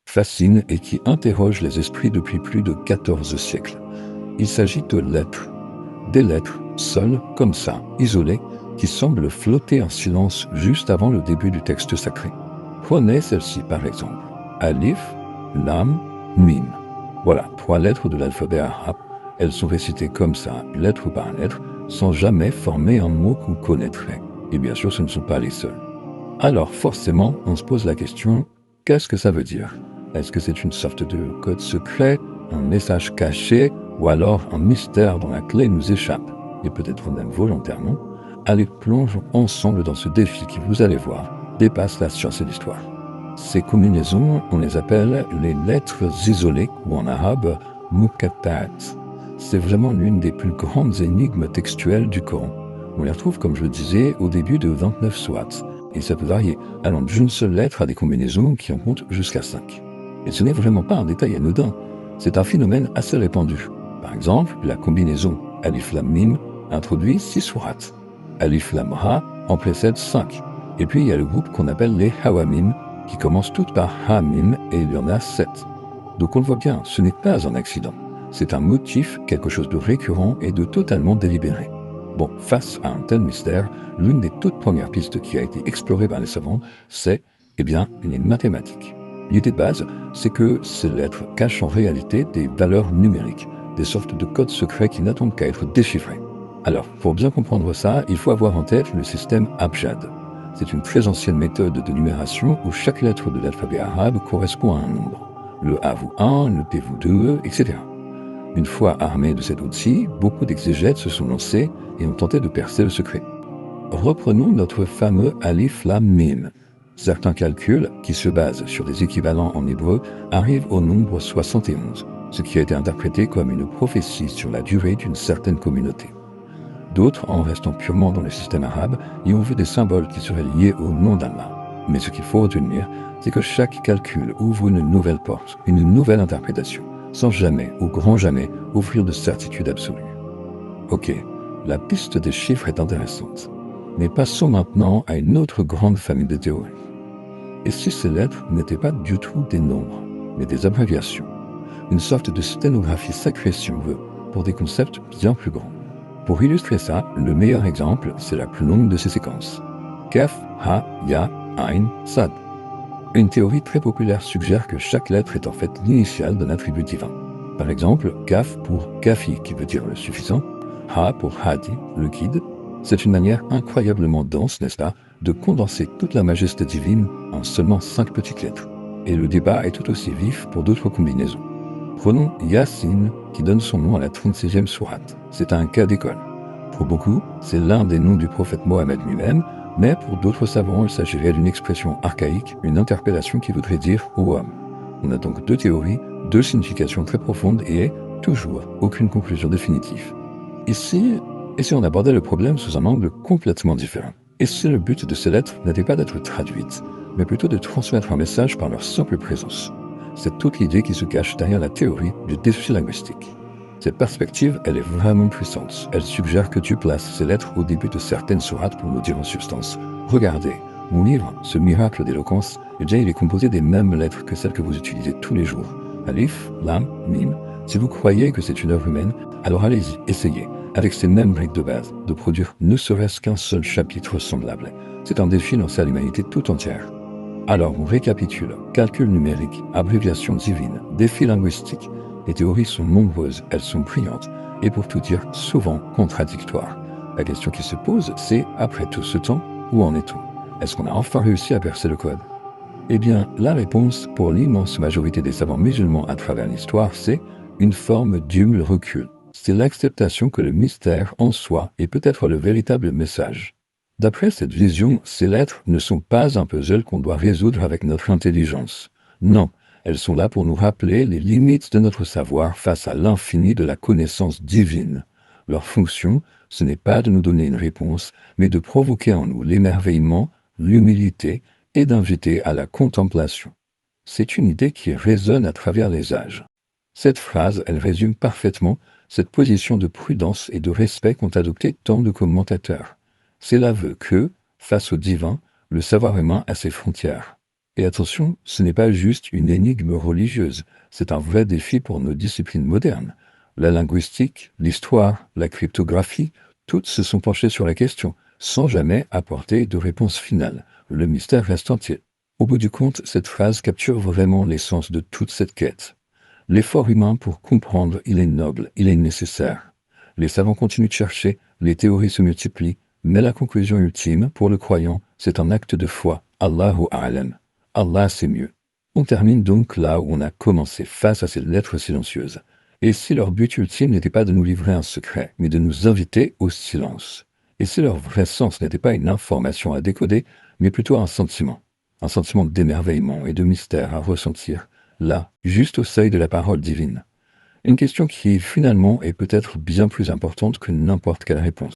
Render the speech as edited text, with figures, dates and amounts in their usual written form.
fascine et qui interroge les esprits depuis plus de 14 siècles. Il s'agit de lettres. Des lettres, seules, comme ça, isolées, qui semblent flotter en silence juste avant le début du texte sacré. Prenez celle-ci par exemple. Alif, Lam, Mim. Voilà, 3 lettres de l'alphabet arabe. Elles sont récitées comme ça, lettre par lettre, sans jamais former un mot qu'on connaîtrait. Et bien sûr, ce ne sont pas les seuls. Alors forcément, on se pose la question, qu'est-ce que ça veut dire? Est-ce que c'est une sorte de code secret, un message caché, ou alors un mystère dont la clé nous échappe, et peut-être même volontairement? Allez, plongeons ensemble dans ce défi qui, vous allez voir, dépasse la science et l'histoire. Ces combinaisons, on les appelle les lettres isolées, ou en arabe, muqattat. C'est vraiment l'une des plus grandes énigmes textuelles du Coran. On les retrouve, comme je le disais, au début de 29 sourates, et ça peut varier, allant d'une seule lettre à des combinaisons qui en comptent jusqu'à 5. Et ce n'est vraiment pas un détail anodin, c'est un phénomène assez répandu. Par exemple, la combinaison Alif Lam Mim introduit 6 sourates. Alif Lam Ra en précède 5. Et puis il y a le groupe qu'on appelle les Hawamim, qui commencent toutes par Ha-Mim, et il y en a 7. Donc on le voit bien, ce n'est pas un accident. C'est un motif, quelque chose de récurrent et de totalement délibéré. Bon, face à un tel mystère, l'une des toutes premières pistes qui a été explorée par les savants, c'est, les mathématiques. L'idée de base, c'est que ces lettres cachent en réalité des valeurs numériques, des sortes de codes secrets qui n'attendent qu'à être déchiffrés. Alors, pour bien comprendre ça, il faut avoir en tête le système Abjad. C'est une très ancienne méthode de numération où chaque lettre de l'alphabet arabe correspond à un nombre. Le A vaut 1, le P vaut 2, etc. Une fois armés de cet outil, beaucoup d'exégètes se sont lancés et ont tenté de percer le secret. Reprenons notre fameux Alif Lam Mim. Certains calculs, qui se basent sur des équivalents en hébreu, arrivent au nombre 71, ce qui a été interprété comme une prophétie sur la durée d'une certaine communauté. D'autres, en restant purement dans le système arabe, y ont vu des symboles qui seraient liés au nom d'Allah. Mais ce qu'il faut retenir, c'est que chaque calcul ouvre une nouvelle porte, une nouvelle interprétation, sans jamais, au grand jamais, offrir de certitude absolue. Ok, la piste des chiffres est intéressante. Mais passons maintenant à une autre grande famille de théories. Et si ces lettres n'étaient pas du tout des nombres, mais des abréviations? Une sorte de sténographie sacrée si on veut, pour des concepts bien plus grands. Pour illustrer ça, le meilleur exemple, c'est la plus longue de ces séquences. Kaf, Ha, Ya, Ain, Sad. Une théorie très populaire suggère que chaque lettre est en fait l'initiale d'un attribut divin. Par exemple, Kaf pour Kafi, qui veut dire le suffisant, Ha pour Hadi, le guide. C'est une manière incroyablement dense, n'est-ce pas, de condenser toute la majesté divine en seulement 5 petites lettres. Et le débat est tout aussi vif pour d'autres combinaisons. Prenons Yassine, qui donne son nom à la 36e sourate. C'est un cas d'école. Pour beaucoup, c'est l'un des noms du prophète Mohammed lui-même, mais pour d'autres savants, il s'agirait d'une expression archaïque, une interpellation qui voudrait dire « ô homme ». On a donc 2 théories, 2 significations très profondes et, toujours, aucune conclusion définitive. Ici, et si on abordait le problème sous un angle complètement différent? Et si le but de ces lettres n'était pas d'être traduites, mais plutôt de transmettre un message par leur simple présence? C'est toute l'idée qui se cache derrière la théorie du défi linguistique. Cette perspective, elle est vraiment puissante. Elle suggère que Dieu place ces lettres au début de certaines sourates pour nous dire en substance « Regardez, mon livre, ce miracle d'éloquence, il est composé des mêmes lettres que celles que vous utilisez tous les jours. Alif, Lam, Mim. Si vous croyez que c'est une œuvre humaine, alors allez-y, essayez, avec ces mêmes briques de base, de produire ne serait-ce qu'un seul chapitre semblable. C'est un défi lancé à l'humanité tout entière. » Alors, on récapitule. Calcul numérique, abréviation divine, défi linguistique. Les théories sont nombreuses, elles sont brillantes, et pour tout dire, souvent contradictoires. La question qui se pose, c'est, après tout ce temps, où en est-on? Est-ce qu'on a enfin réussi à percer le code? Eh bien, la réponse, pour l'immense majorité des savants musulmans à travers l'histoire, c'est une forme d'humble recul. C'est l'acceptation que le mystère en soi est peut-être le véritable message. D'après cette vision, ces lettres ne sont pas un puzzle qu'on doit résoudre avec notre intelligence. Non, elles sont là pour nous rappeler les limites de notre savoir face à l'infini de la connaissance divine. Leur fonction, ce n'est pas de nous donner une réponse, mais de provoquer en nous l'émerveillement, l'humilité et d'inviter à la contemplation. C'est une idée qui résonne à travers les âges. Cette phrase, elle résume parfaitement cette position de prudence et de respect qu'ont adopté tant de commentateurs. C'est l'aveu que, face au divin, le savoir humain a ses frontières. Et attention, ce n'est pas juste une énigme religieuse, c'est un vrai défi pour nos disciplines modernes. La linguistique, l'histoire, la cryptographie, toutes se sont penchées sur la question, sans jamais apporter de réponse finale. Le mystère reste entier. Au bout du compte, cette phrase capture vraiment l'essence de toute cette quête. L'effort humain pour comprendre, il est noble, il est nécessaire. Les savants continuent de chercher, les théories se multiplient, mais la conclusion ultime, pour le croyant, c'est un acte de foi. Allahu A'lam. Allah c'est mieux. On termine donc là où on a commencé, face à ces lettres silencieuses. Et si leur but ultime n'était pas de nous livrer un secret, mais de nous inviter au silence? Et si leur vrai sens n'était pas une information à décoder, mais plutôt un sentiment d'émerveillement et de mystère à ressentir, là, juste au seuil de la parole divine? Une question qui, finalement, est peut-être bien plus importante que n'importe quelle réponse.